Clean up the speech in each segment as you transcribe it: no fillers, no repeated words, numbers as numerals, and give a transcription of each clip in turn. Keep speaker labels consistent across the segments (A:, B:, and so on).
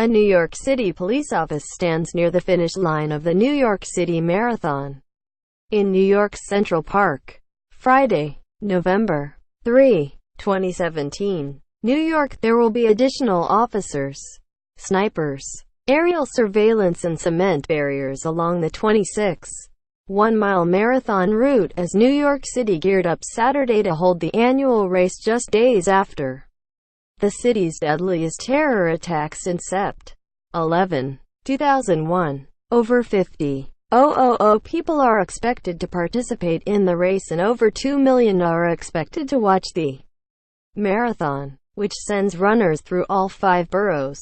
A: A New York City police office stands near the finish line of the New York City Marathon in New York's Central Park. Friday, November 3, 2017. New York. There will be additional officers, snipers, aerial surveillance and cement barriers along the 26-1-mile marathon route as New York City geared up Saturday to hold the annual race just days after the city's deadliest terror attacks in Sept. 11, 2001. Over 50,000 people are expected to participate in the race and over 2 million are expected to watch the marathon, which sends runners through all 5 boroughs.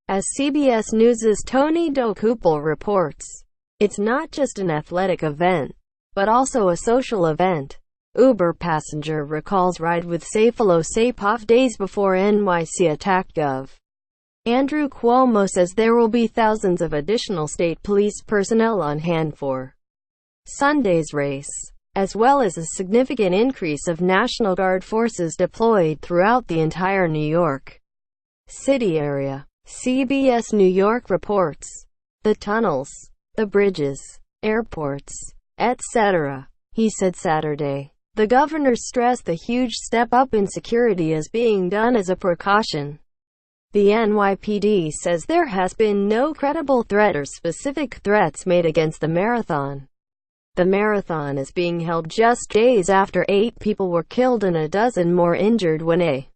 A: As CBS News' Tony Dokoupil reports, it's not just an athletic event, but also a social event. Uber passenger recalls ride with Sept days before NYC attack. Gov. Andrew Cuomo says there will be thousands of additional state police personnel on hand for Sunday's race, as well as a significant increase of National Guard forces deployed throughout the entire New York City area. CBS New York reports, the tunnels, the bridges, airports, etc. He said Saturday. The governor stressed the huge step up in security is being done as a precaution. The NYPD says there has been no credible threat or specific threats made against the marathon. The marathon is being held just days after 8 people were killed and a dozen more injured when a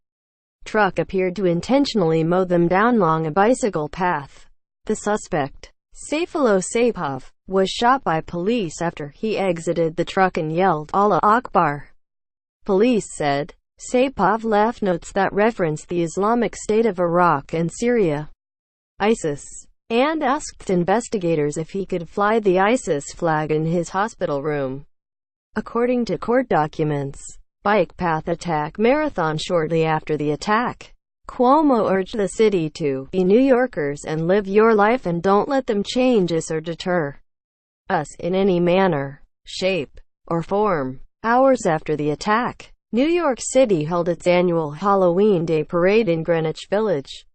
A: truck appeared to intentionally mow them down along a bicycle path. The suspect, Sept, was shot by police after he exited the truck and yelled, "Allah Akbar." Police said. Sept left notes that referenced the Islamic State of Iraq and Syria, ISIS, and asked investigators if he could fly the ISIS flag in his hospital room. According to court documents, bike path attack marathon shortly after the attack. Cuomo urged the city to be New Yorkers and live your life and don't let them change us or deter us in any manner, shape, or form. Hours after the attack, New York City held its annual Halloween Day parade in Greenwich Village,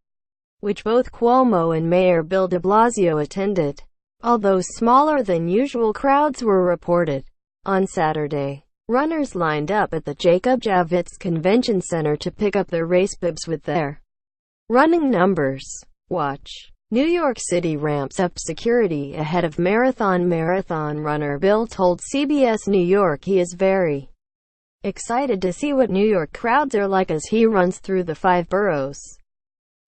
A: which both Cuomo and Mayor Bill de Blasio attended. Although smaller than usual crowds were reported. On Saturday, runners lined up at the Jacob Javits Convention Center to pick up their race bibs with their running numbers. Watch. New York City ramps up security ahead of marathon. Marathon runner Bill told CBS New York he is very excited to see what New York crowds are like as he runs through the 5 boroughs.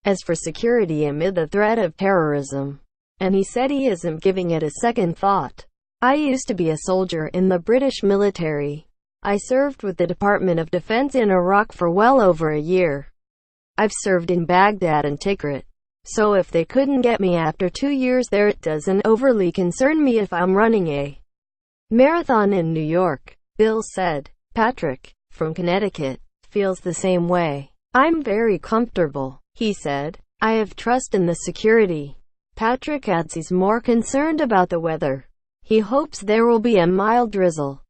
A: As for security amid the threat of terrorism, and he said he isn't giving it a second thought. I used to be a soldier in the British military. I served with the Department of Defense in Iraq for well over a year. I've served in Baghdad and Tikrit. So if they couldn't get me after 2 years there, it doesn't overly concern me if I'm running a marathon in New York, Bill said. Patrick, from Connecticut, feels the same way. I'm very comfortable, he said. I have trust in the security. Patrick adds he's more concerned about the weather. He hopes there will be a mild drizzle.